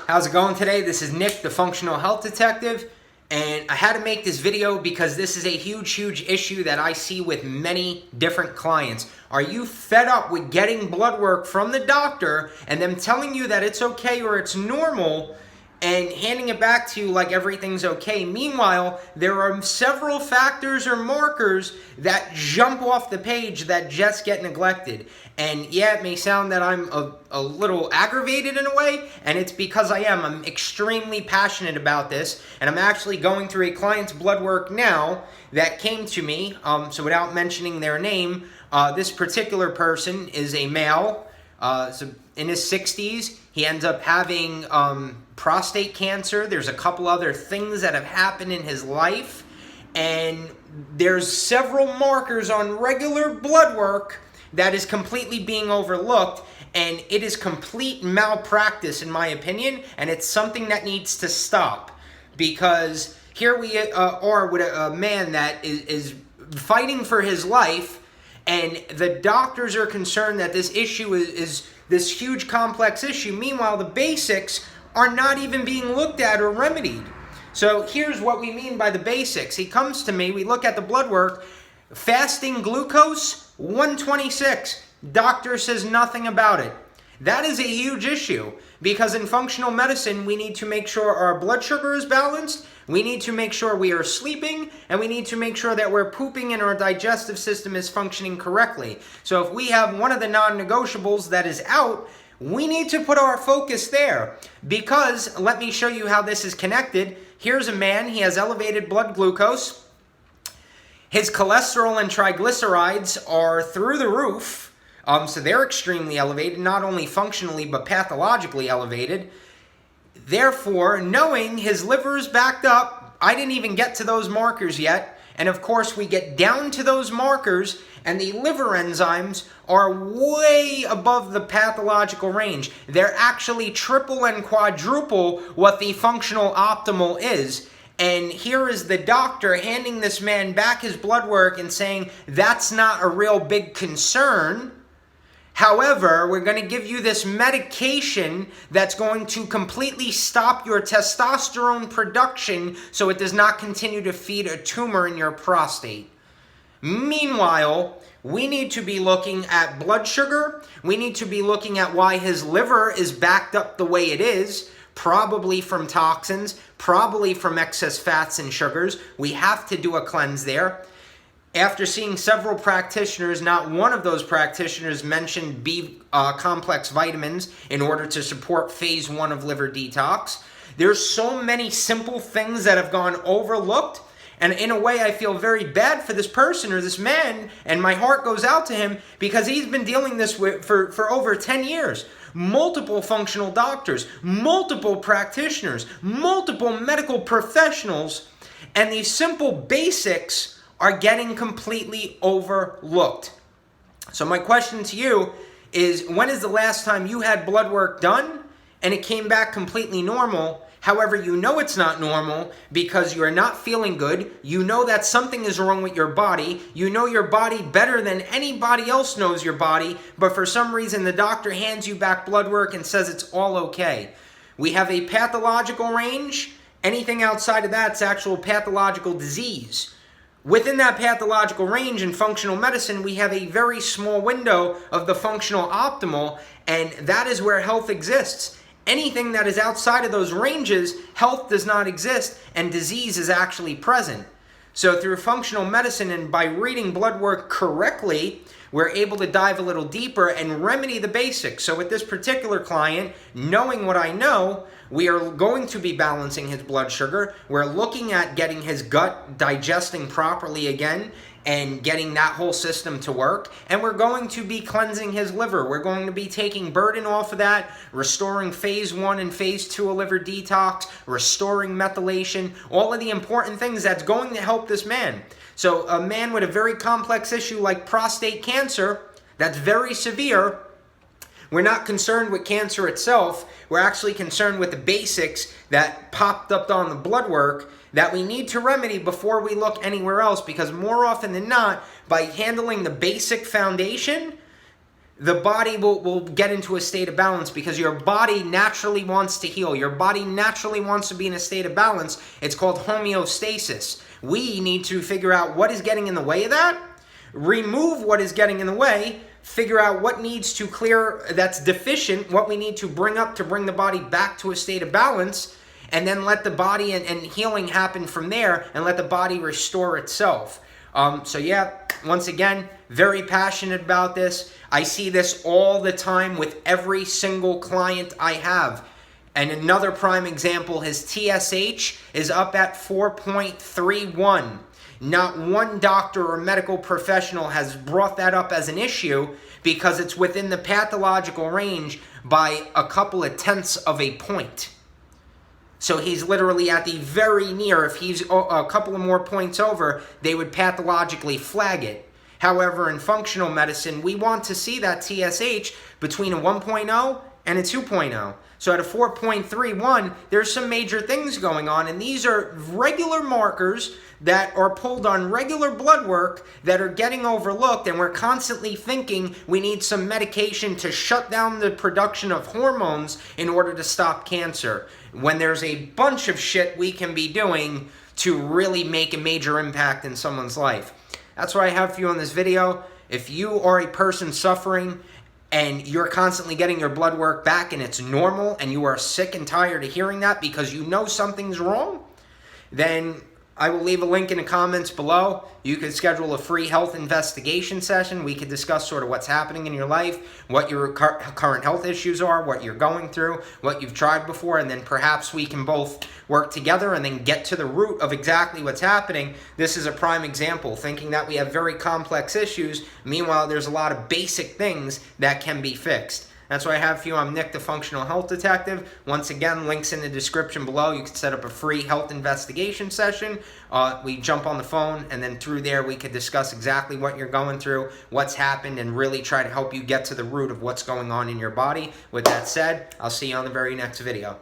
How's it going today? This is Nick, the Functional Health Detective, and I had to make this video because this is a huge issue that I see with many different clients. Are you fed up with getting blood work from the doctor and them telling you that it's okay or it's normal and handing it back to you like everything's okay? Meanwhile, there are several factors or markers that jump off the page that just get neglected. And yeah, it may sound that I'm a little aggravated in a way, and it's because I am. I'm extremely passionate about this, and I'm actually going through a client's blood work now that came to me. So without mentioning their name, this particular person is a male, so in his 60s. He ends up having prostate cancer. There's a couple other things that have happened in his life, and there's several markers on regular blood work that is completely being overlooked, and it is complete malpractice in my opinion, and it's something that needs to stop, because here we are with a man that is fighting for his life, and the doctors are concerned that this issue is this huge complex issue. Meanwhile, the basics are not even being looked at or remedied. So here's what we mean by the basics. He comes to me, we look at the blood work, fasting glucose 126. Doctor says nothing about it. That is a huge issue, because in functional medicine, we need to make sure our blood sugar is balanced, we need to make sure we are sleeping, and we need to make sure that we're pooping and our digestive system is functioning correctly. So if we have one of the non-negotiables that is out, we need to put our focus there, because let me show you how this is connected. Here's a man, he has elevated blood glucose. His cholesterol and triglycerides are through the roof, so they're extremely elevated, not only functionally but pathologically elevated. Therefore, knowing his liver is backed up, I didn't even get to those markers yet, and of course we get down to those markers and the liver enzymes are way above the pathological range. They're actually triple and quadruple what the functional optimal is. And here is the doctor handing this man back his blood work and saying, that's not a real big concern. However, we're going to give you this medication that's going to completely stop your testosterone production so it does not continue to feed a tumor in your prostate. Meanwhile, we need to be looking at blood sugar. We need to be looking at why his liver is backed up the way it is. Probably from toxins, probably from excess fats and sugars. We have to do a cleanse there. After seeing several practitioners, not one of those practitioners mentioned B complex vitamins in order to support phase 1 of liver detox. There's so many simple things that have gone overlooked, and in a way I feel very bad for this person or this man, and my heart goes out to him because he's been dealing this with for over 10 years. Multiple functional doctors, multiple practitioners, multiple medical professionals, and these simple basics are getting completely overlooked. So my question to you is, when is the last time you had blood work done and it came back completely normal? However, you know it's not normal because you are not feeling good. You know that something is wrong with your body. You know your body better than anybody else knows your body, but for some reason the doctor hands you back blood work and says it's all okay. We have a pathological range. Anything outside of that's actual pathological disease. Within that pathological range in functional medicine, we have a very small window of the functional optimal, and that is where health exists. Anything that is outside of those ranges, health does not exist, and disease is actually present. So through functional medicine and by reading blood work correctly, we're able to dive a little deeper and remedy the basics. So with this particular client, knowing what I know, we are going to be balancing his blood sugar. We're looking at getting his gut digesting properly again and getting that whole system to work. And we're going to be cleansing his liver. We're going to be taking burden off of that, restoring phase 1 and phase 2 of liver detox, restoring methylation, all of the important things that's going to help this man. So a man with a very complex issue like prostate cancer, that's very severe, we're not concerned with cancer itself. We're actually concerned with the basics that popped up on the blood work that we need to remedy before we look anywhere else, because more often than not, by handling the basic foundation, the body will get into a state of balance because your body naturally wants to heal. Your body naturally wants to be in a state of balance. It's called homeostasis. We need to figure out what is getting in the way of that, remove what is getting in the way, figure out what needs to clear that's deficient, what we need to bring up to bring the body back to a state of balance, and then let the body and healing happen from there and let the body restore itself. So yeah, once again, very passionate about this. I see this all the time with every single client I have. And another prime example, his TSH is up at 4.31. Not one doctor or medical professional has brought that up as an issue because it's within the pathological range by a couple of tenths of a point. So he's literally at the very near. If he's a couple of more points over, they would pathologically flag it. However, in functional medicine, we want to see that TSH between a 1.0 and a 2.0. So at a 4.31, there's some major things going on, and these are regular markers that are pulled on regular blood work that are getting overlooked, and we're constantly thinking we need some medication to shut down the production of hormones in order to stop cancer, when there's a bunch of shit we can be doing to really make a major impact in someone's life. That's what I have for you on this video. If you are a person suffering and you're constantly getting your blood work back and it's normal and you are sick and tired of hearing that because you know something's wrong, then I will leave a link in the comments below. You could schedule a free health investigation session. We could discuss sort of what's happening in your life, what your current health issues are, what you're going through, what you've tried before, and then perhaps we can both work together and then get to the root of exactly what's happening. This is a prime example, thinking that we have very complex issues. Meanwhile, there's a lot of basic things that can be fixed. That's what I have for you. I'm Nick, the Functional Health Detective. Once again, links in the description below. You can set up a free health investigation session. We jump on the phone, and then through there, we could discuss exactly what you're going through, what's happened, and really try to help you get to the root of what's going on in your body. With that said, I'll see you on the very next video.